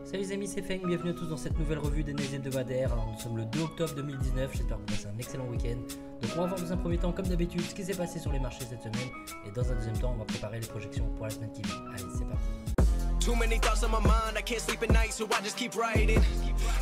Salut les amis, c'est Feng, bienvenue à tous dans cette nouvelle revue d'analyse hebdomadaire. Alors nous sommes le 2 octobre 2019, j'espère que vous passez un excellent week-end. Donc on va voir dans un premier temps, comme d'habitude, ce qui s'est passé sur les marchés cette semaine. Et dans un deuxième temps, on va préparer les projections pour la semaine qui vient. Allez, c'est parti. Too many thoughts on my mind, I can't sleep at night, so I just keep writing.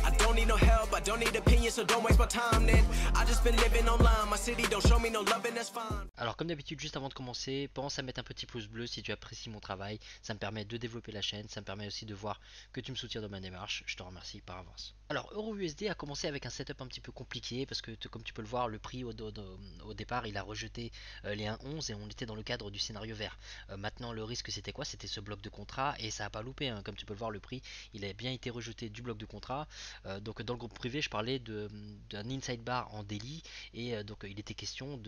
I don't need no help, I don't need opinions, so don't waste my time then. I just been living online, my city don't show me no love and that's fine. Alors comme d'habitude, juste avant de commencer, pense à mettre un petit pouce bleu si tu apprécies mon travail. Ça me permet de développer la chaîne, ça me permet aussi de voir que tu me soutiens dans ma démarche. Je te remercie par avance. Alors EURUSD a commencé avec un setup un petit peu compliqué parce que comme tu peux le voir, le prix au départ il a rejeté les 1,11 et on était dans le cadre du scénario vert. Maintenant le risque c'était quoi? C'était ce bloc de contrat et ça a pas loupé, hein. Comme tu peux le voir, le prix il a bien été rejeté du bloc de contrat. Donc dans le groupe privé je parlais d'un inside bar en daily et donc il était question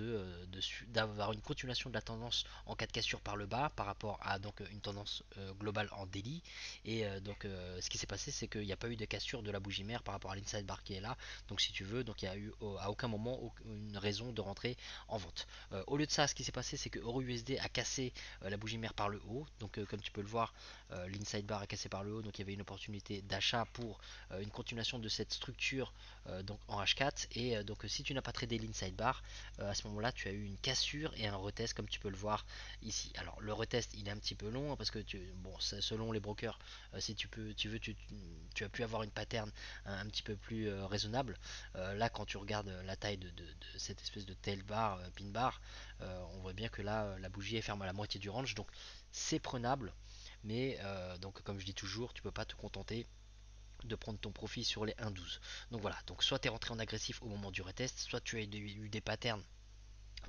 d'avoir une continuation de la tendance en cas de cassure par le bas par rapport à donc une tendance globale en daily et ce qui s'est passé c'est qu'il n'y a pas eu de cassure de la bougie mère par rapport à l'inside bar qui est là, donc si tu veux, donc il n'y a eu à aucun moment une raison de rentrer en vente. Au lieu de ça, ce qui s'est passé c'est que EURUSD a cassé la bougie mère par le haut, donc comme tu peux le voir, l'inside bar a cassé par le haut, donc il y avait une opportunité d'achat pour une continuation de cette structure donc en H4 et donc si tu n'as pas tradé l'inside bar, à ce moment là tu as eu une cassure et un retest comme tu peux le voir ici. Alors le retest il est un petit peu long, hein, parce que selon les brokers, si tu as pu avoir une pattern un petit peu plus raisonnable. Là quand tu regardes la taille de cette espèce de tail bar, pin bar, on voit bien que là la bougie est ferme à la moitié du range, donc c'est prenable, mais donc comme je dis toujours, tu peux pas te contenter de prendre ton profit sur les 1,12. Donc voilà, donc soit tu es rentré en agressif au moment du retest, soit tu as eu des patterns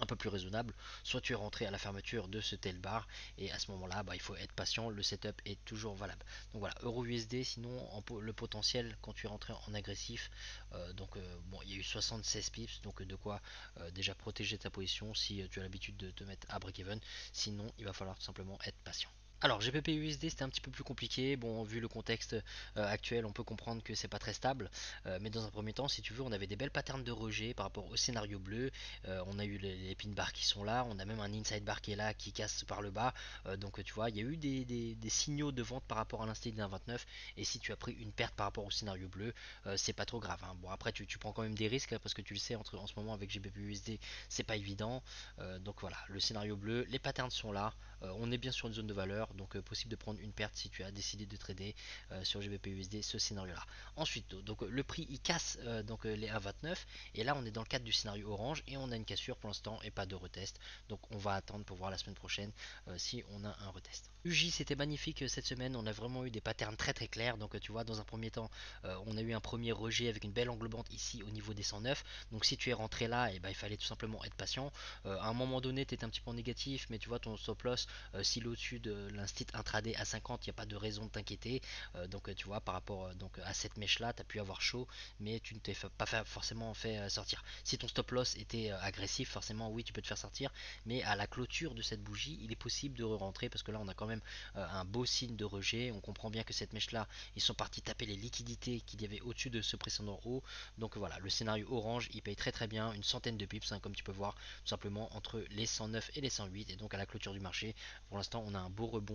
un peu plus raisonnable, soit tu es rentré à la fermeture de ce tel bar et à ce moment là il faut être patient, le setup est toujours valable. Donc voilà, EURUSD sinon le potentiel quand tu es rentré en agressif, bon il y a eu 76 pips, donc de quoi déjà protéger ta position si tu as l'habitude de te mettre à break-even, sinon il va falloir tout simplement être patient. Alors GBP USD c'était un petit peu plus compliqué, bon vu le contexte actuel on peut comprendre que c'est pas très stable, mais dans un premier temps si tu veux on avait des belles patterns de rejet par rapport au scénario bleu, on a eu les pin bars qui sont là, on a même un inside bar qui est là qui casse par le bas, donc tu vois il y a eu des signaux de vente par rapport à l'instinct d'un 29 et si tu as pris une perte par rapport au scénario bleu, c'est pas trop grave, hein. Bon après tu prends quand même des risques, hein, parce que tu le sais en ce moment avec GBP USD c'est pas évident, donc voilà le scénario bleu, les patterns sont là, on est bien sur une zone de valeur, donc possible de prendre une perte si tu as décidé de trader sur GBP USD ce scénario là. Ensuite donc le prix il casse les 1,29 et là on est dans le cadre du scénario orange et on a une cassure pour l'instant et pas de retest, donc on va attendre pour voir la semaine prochaine si on a un retest. UJ c'était magnifique cette semaine, on a vraiment eu des patterns très très clairs, donc tu vois dans un premier temps on a eu un premier rejet avec une belle englobante ici au niveau des 109, donc si tu es rentré là et il fallait tout simplement être patient, à un moment donné tu étais un petit peu en négatif mais tu vois ton stop loss s'il est au-dessus de l'instit intraday à 50, il n'y a pas de raison de t'inquiéter, donc tu vois par rapport à cette mèche là tu as pu avoir chaud mais tu ne t'es pas forcément fait sortir. Si ton stop loss était agressif, forcément oui tu peux te faire sortir, mais à la clôture de cette bougie il est possible de re-rentrer parce que là on a quand même un beau signe de rejet, on comprend bien que cette mèche là ils sont partis taper les liquidités qu'il y avait au-dessus de ce précédent haut, donc voilà le scénario orange il paye très très bien, une centaine de pips, hein, comme tu peux voir tout simplement entre les 109 et les 108 et donc à la clôture du marché pour l'instant on a un beau rebond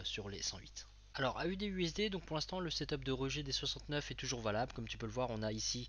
sur les 108. Alors AUD-USD, donc pour l'instant le setup de rejet des 69 est toujours valable, comme tu peux le voir on a ici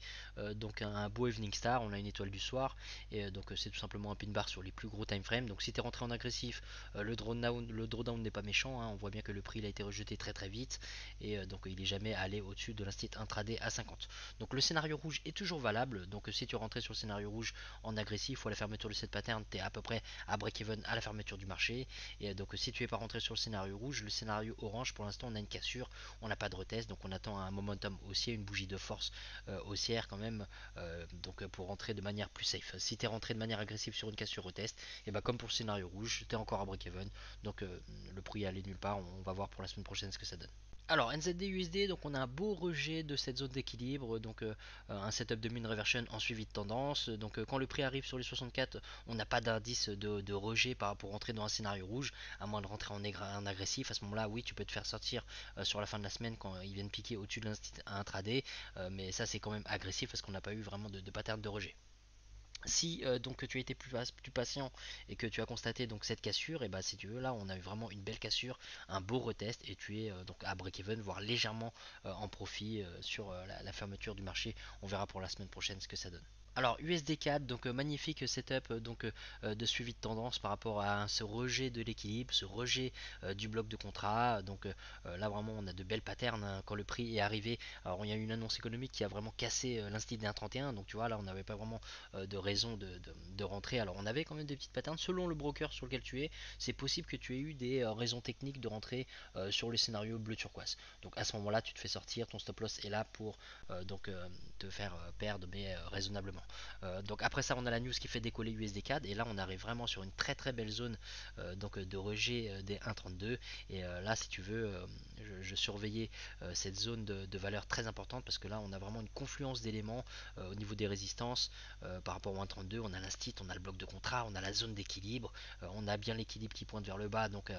donc un beau Evening Star, on a une étoile du soir et donc c'est tout simplement un pin bar sur les plus gros time frames, donc si tu es rentré en agressif, le drawdown n'est pas méchant, hein, on voit bien que le prix il a été rejeté très très vite et donc il n'est jamais allé au-dessus de l'instit intraday à 50. Donc le scénario rouge est toujours valable, donc si tu rentrais sur le scénario rouge en agressif ou à la fermeture de cette pattern, tu es à peu près à break-even à la fermeture du marché et donc si tu n'es pas rentré sur le scénario rouge, le scénario orange pour l'instant on a une cassure, on n'a pas de retest, donc on attend un momentum haussier, une bougie de force haussière quand même, donc pour rentrer de manière plus safe. Si tu es rentré de manière agressive sur une cassure retest, et comme pour le scénario rouge, tu es encore à break-even, donc le prix est allé nulle part, on va voir pour la semaine prochaine ce que ça donne. Alors NZD USD, donc on a un beau rejet de cette zone d'équilibre, donc un setup de mean reversion en suivi de tendance, donc quand le prix arrive sur les 64 on n'a pas d'indice de rejet pour rentrer dans un scénario rouge, à moins de rentrer en agressif, à ce moment là oui tu peux te faire sortir sur la fin de la semaine quand ils viennent piquer au-dessus de l'instit intraday, mais ça c'est quand même agressif parce qu'on n'a pas eu vraiment de pattern de rejet. Si donc tu as été plus patient et que tu as constaté donc cette cassure, et bah si tu veux là on a eu vraiment une belle cassure, un beau retest et tu es donc à break-even voire légèrement en profit sur la fermeture du marché. On verra pour la semaine prochaine ce que ça donne. Alors USD4, donc magnifique setup de suivi de tendance par rapport à ce rejet de l'équilibre, ce rejet du bloc de contrat. Donc là vraiment on a de belles patterns hein, quand le prix est arrivé. Alors il y a eu une annonce économique qui a vraiment cassé l'instit des 1,31. Donc tu vois là on n'avait pas vraiment de raison de rentrer. Alors on avait quand même des petites patterns selon le broker sur lequel tu es. C'est possible que tu aies eu des raisons techniques de rentrer sur le scénario bleu turquoise. Donc à ce moment là tu te fais sortir, ton stop loss est là pour te faire perdre mais raisonnablement. Donc après ça on a la news qui fait décoller USD4 et là on arrive vraiment sur une très très belle zone de rejet des 1,32 et là si tu veux je surveillais cette zone de valeur très importante parce que là on a vraiment une confluence d'éléments au niveau des résistances par rapport au 1,32. On a l'instit, on a le bloc de contrat, on a la zone d'équilibre, on a bien l'équilibre qui pointe vers le bas donc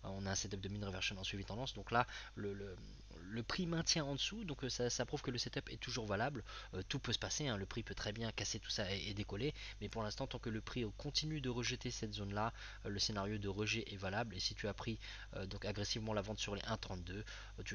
on a un setup de mean reversion en suivi tendance. Donc là le prix maintient en dessous donc ça prouve que le setup est toujours valable. Tout peut se passer hein, le prix peut très bien casser tout ça et décoller mais pour l'instant tant que le prix continue de rejeter cette zone là le scénario de rejet est valable et si tu as pris donc agressivement la vente sur les 1,32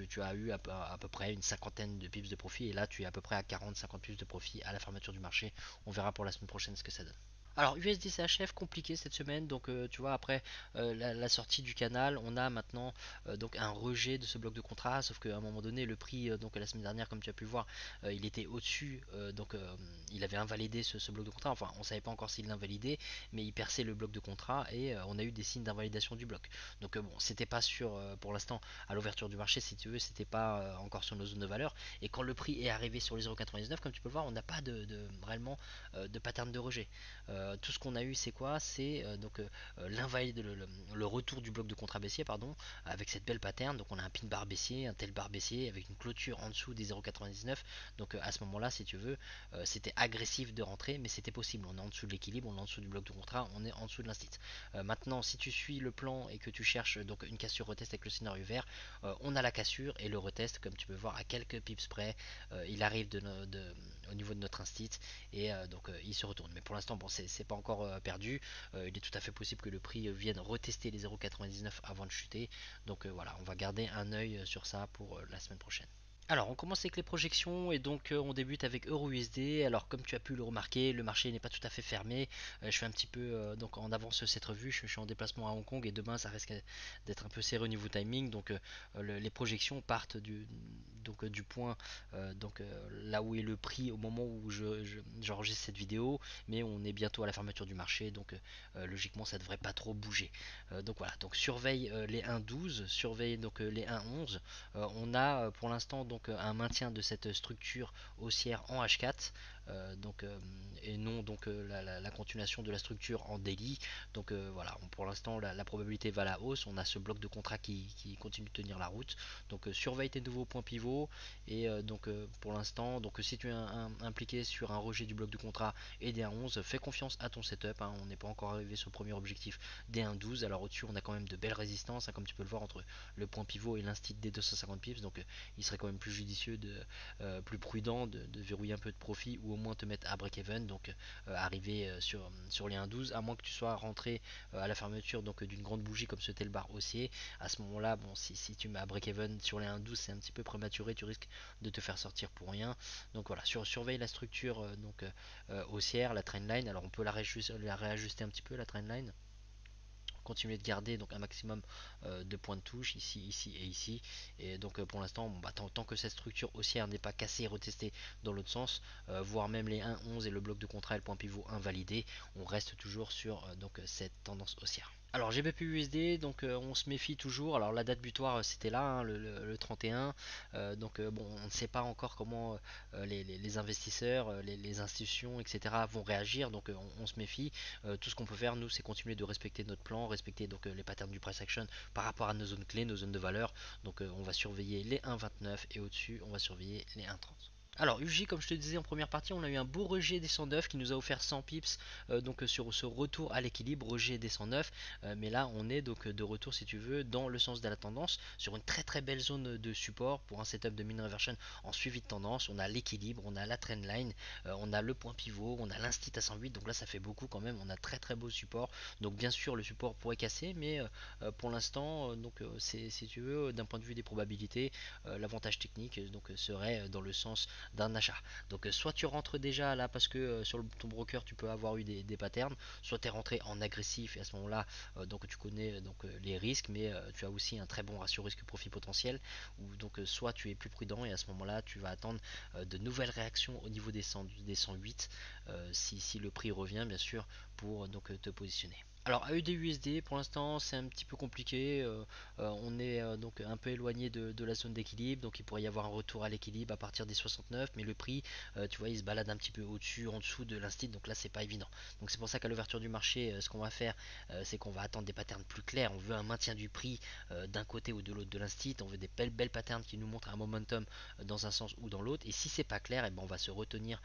tu as eu à peu près une cinquantaine de pips de profit et là tu es à peu près à 40-50 pips de profit à la fermeture du marché. On verra pour la semaine prochaine ce que ça donne. Alors USD-CHF compliqué cette semaine, donc tu vois après la sortie du canal, on a maintenant donc un rejet de ce bloc de contrat, sauf qu'à un moment donné le prix donc la semaine dernière comme tu as pu voir il était au-dessus, il avait invalidé ce bloc de contrat, enfin on savait pas encore s'il l'invalidait, mais il perçait le bloc de contrat et on a eu des signes d'invalidation du bloc. Donc bon c'était pas sûr pour l'instant à l'ouverture du marché si tu veux, c'était pas encore sur nos zones de valeur et quand le prix est arrivé sur les 0,99 comme tu peux le voir on n'a pas réellement de pattern de rejet. Tout ce qu'on a eu c'est quoi? C'est le retour du bloc de contrat baissier pardon, avec cette belle pattern. Donc on a un pin bar baissier, un tel bar baissier avec une clôture en dessous des 0,99. Donc à ce moment là si tu veux c'était agressif de rentrer mais c'était possible. On est en dessous de l'équilibre, on est en dessous du bloc de contrat, on est en dessous de l'instit. Maintenant si tu suis le plan et que tu cherches donc une cassure retest avec le scénario vert, on a la cassure et le retest comme tu peux voir à quelques pips près. Il arrive au niveau de notre instit et il se retourne. Mais pour l'instant, bon, c'est pas encore perdu. Il est tout à fait possible que le prix vienne retester les 0,99 avant de chuter. Donc voilà, on va garder un œil sur ça pour la semaine prochaine. Alors on commence avec les projections et donc on débute avec EURUSD. Alors comme tu as pu le remarquer, le marché n'est pas tout à fait fermé. Je fais un petit peu donc en avance cette revue. Je suis en déplacement à Hong Kong et demain ça risque d'être un peu serré au niveau timing. Donc les projections partent du point là où est le prix au moment où j'enregistre cette vidéo, mais on est bientôt à la fermeture du marché donc logiquement ça devrait pas trop bouger. Donc voilà, donc surveille les 1,12, surveille donc les 1,11. On a pour l'instant donc un maintien de cette structure haussière en H4 et non donc la continuation de la structure en daily. Donc voilà, pour l'instant la probabilité va à la hausse. On a ce bloc de contrat qui continue de tenir la route. Donc surveille tes nouveaux points pivots et pour l'instant donc si tu es impliqué sur un rejet du bloc de contrat et des 1,11, fais confiance à ton setup hein. On n'est pas encore arrivé sur le premier objectif des 1,12. Alors au-dessus on a quand même de belles résistances hein, comme tu peux le voir entre le point pivot et l'instit des 250 pips. Donc il serait quand même plus judicieux plus prudent de verrouiller un peu de profit ou au moins te mettre à break-even. Donc arriver sur les 1,12 à moins que tu sois rentré à la fermeture donc d'une grande bougie comme c'était le bar haussier. À ce moment là bon si tu mets à break-even sur les 1,12 c'est un petit peu prématuré, tu risques de te faire sortir pour rien. Donc voilà, surveille la structure haussière, la trendline. Alors on peut la réajuster un petit peu la trendline, continuer de garder donc un maximum de points de touche ici, ici et ici. Et donc pour l'instant, bon, tant que cette structure haussière n'est pas cassée et retestée dans l'autre sens, voire même les 1,11 et le bloc de contrat et le point pivot invalidé, on reste toujours sur cette tendance haussière. Alors GBP USD, donc on se méfie toujours. Alors la date butoir c'était là, hein, le 31. Bon, on ne sait pas encore comment les investisseurs, les institutions, etc. vont réagir. Donc on se méfie. Tout ce qu'on peut faire nous c'est continuer de respecter notre plan, respecter donc les patterns du price action par rapport à nos zones clés, nos zones de valeur. Donc on va surveiller les 1,29 et au-dessus on va surveiller les 1,30. Alors UJ, comme je te disais en première partie, on a eu un beau rejet des 109 qui nous a offert 100 pips donc sur ce retour à l'équilibre, rejet des 109, mais là on est donc de retour si tu veux dans le sens de la tendance sur une très belle zone de support pour un setup de mean reversion en suivi de tendance. On a l'équilibre, on a la trendline, on a le point pivot, on a l'instit à 108, donc là ça fait beaucoup quand même, on a très beau support. Donc bien sûr le support pourrait casser, mais pour l'instant c'est si tu veux d'un point de vue des probabilités, l'avantage technique serait dans le sens d'un achat. Donc soit tu rentres déjà là parce que sur ton broker tu peux avoir eu des patterns, soit tu es rentré en agressif et à ce moment là donc tu connais les risques, mais tu as aussi un très bon ratio risque-profit potentiel, ou donc soit tu es plus prudent et à ce moment là tu vas attendre de nouvelles réactions au niveau des 108 si le prix revient bien sûr pour te positionner. Alors AED-USD pour l'instant c'est un petit peu compliqué, on est donc un peu éloigné de la zone d'équilibre, donc il pourrait y avoir un retour à l'équilibre à partir des 69, mais le prix tu vois il se balade un petit peu au-dessus, en dessous de l'instit, donc là c'est pas évident. Donc c'est pour ça qu'à l'ouverture du marché ce qu'on va faire c'est qu'on va attendre des patterns plus clairs, on veut un maintien du prix d'un côté ou de l'autre de l'instit, on veut des belles patterns qui nous montrent un momentum dans un sens ou dans l'autre, et si c'est pas clair, et ben on va se retenir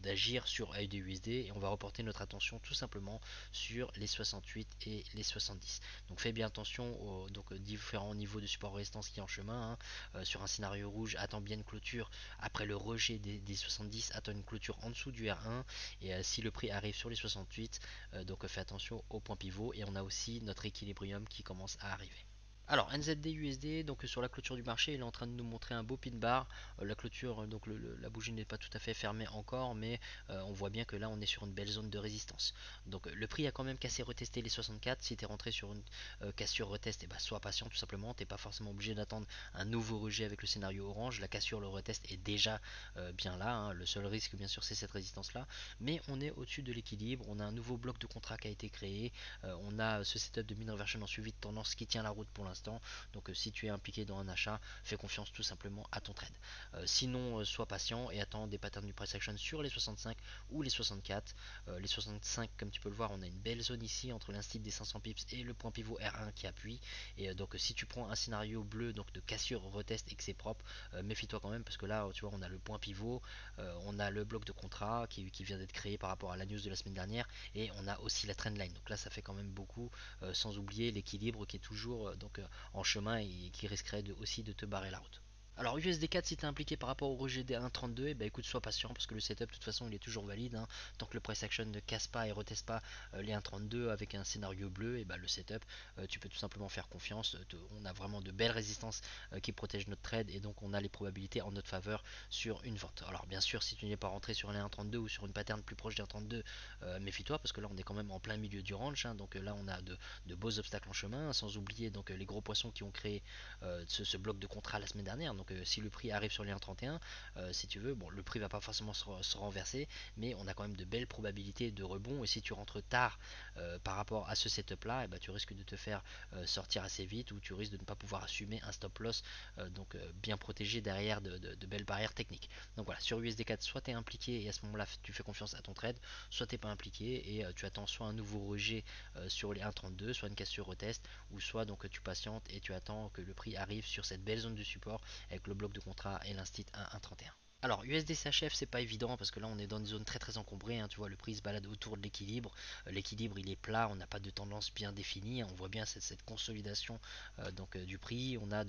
d'agir sur AUD-USD et on va reporter notre attention tout simplement sur les 68 et les 70. Donc fais bien attention aux différents niveaux de support résistance qui est en chemin, hein. Sur un scénario rouge, attends bien une clôture après le rejet des 70, attends une clôture en dessous du R1, et si le prix arrive sur les 68, fais attention au point pivot, et on a aussi notre équilibrium qui commence à arriver. Alors NZD USD, donc sur la clôture du marché, il est en train de nous montrer un beau pin bar. La clôture, la bougie n'est pas tout à fait fermée encore, mais on voit bien que là on est sur une belle zone de résistance. Donc le prix a quand même cassé retesté les 64. Si tu es rentré sur une cassure retest, et bah, sois patient tout simplement. Tu n'es pas forcément obligé d'attendre un nouveau rejet avec le scénario orange. La cassure, le retest est déjà bien là, hein. Le seul risque bien sûr c'est cette résistance là, mais on est au-dessus de l'équilibre. On a un nouveau bloc de contrat qui a été créé. On a ce setup de mean reversion en suivi de tendance qui tient la route pour l'instant. Donc si tu es impliqué dans un achat, fais confiance tout simplement à ton trade. Sinon, sois patient et attends des patterns du price action sur les 65 ou les 64. Les 65, comme tu peux le voir, on a une belle zone ici entre l'instit des 500 pips et le point pivot R1 qui appuie. Et si tu prends un scénario bleu donc de cassure retest et que c'est propre, méfie-toi quand même, parce que là tu vois on a le point pivot, on a le bloc de contrat qui vient d'être créé par rapport à la news de la semaine dernière, et on a aussi la trendline. Donc là ça fait quand même beaucoup, sans oublier l'équilibre qui est toujours en chemin et qui risquerait aussi de te barrer la route. Alors USD4, si tu es impliqué par rapport au rejet des 1.32, et bah écoute, sois patient parce que le setup de toute façon il est toujours valide, hein. Tant que le price action ne casse pas et reteste pas les 1.32 avec un scénario bleu, et bah le setup tu peux tout simplement faire confiance. On a vraiment de belles résistances qui protègent notre trade, et donc on a les probabilités en notre faveur sur une vente. Alors bien sûr si tu n'es pas rentré sur les 1.32 ou sur une pattern plus proche des 1.32, méfie-toi parce que là on est quand même en plein milieu du range, hein. Donc là on a de beaux obstacles en chemin, sans oublier les gros poissons qui ont créé ce bloc de contrat la semaine dernière. Donc si le prix arrive sur les 1.31, si tu veux, bon le prix va pas forcément se renverser, mais on a quand même de belles probabilités de rebond, et si tu rentres tard par rapport à ce setup là, et bah, tu risques de te faire sortir assez vite, ou tu risques de ne pas pouvoir assumer un stop loss bien protégé derrière de belles barrières techniques. Donc voilà, sur USD4, soit tu es impliqué et à ce moment là tu fais confiance à ton trade, soit tu n'es pas impliqué et tu attends soit un nouveau rejet sur les 1.32, soit une cassure retest, ou soit tu patientes et tu attends que le prix arrive sur cette belle zone de support avec le bloc de contrat et l'instit à 1.31. Alors USD CHF c'est pas évident parce que là on est dans une zone très encombrée, hein. Tu vois le prix se balade autour de l'équilibre, l'équilibre il est plat, on n'a pas de tendance bien définie, hein. On voit bien cette consolidation du prix, on a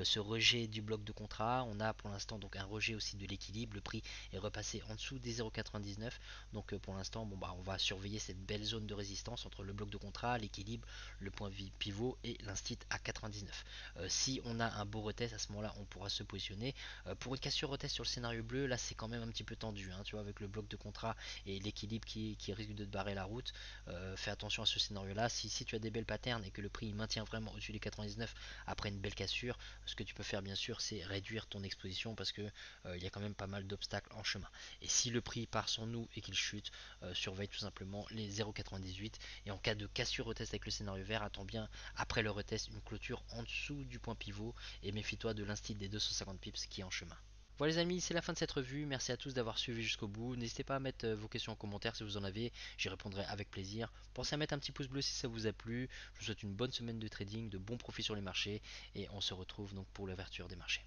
ce rejet du bloc de contrat, on a pour l'instant un rejet aussi de l'équilibre, le prix est repassé en dessous des 0,99, donc pour l'instant on va surveiller cette belle zone de résistance entre le bloc de contrat, l'équilibre, le point pivot et l'instit à 99. Si on a un beau retest, à ce moment là on pourra se positionner. Pour une cassure retest sur le scénario bleu, là c'est quand même un petit peu tendu, hein. Tu vois avec le bloc de contrat et l'équilibre qui risque de te barrer la route, fais attention à ce scénario là. Si tu as des belles patterns et que le prix maintient vraiment au-dessus des 99 après une belle cassure, ce que tu peux faire bien sûr c'est réduire ton exposition parce que il y a quand même pas mal d'obstacles en chemin. Et si le prix part sans nous et qu'il chute, surveille tout simplement les 0,98, et en cas de cassure retest avec le scénario vert, attends bien après le retest une clôture en dessous du point pivot, et méfie-toi de l'instit des 250 pips qui est en chemin. Voilà les amis, c'est la fin de cette revue, merci à tous d'avoir suivi jusqu'au bout, n'hésitez pas à mettre vos questions en commentaire si vous en avez, j'y répondrai avec plaisir. Pensez à mettre un petit pouce bleu si ça vous a plu, je vous souhaite une bonne semaine de trading, de bons profits sur les marchés, et on se retrouve donc pour l'ouverture des marchés.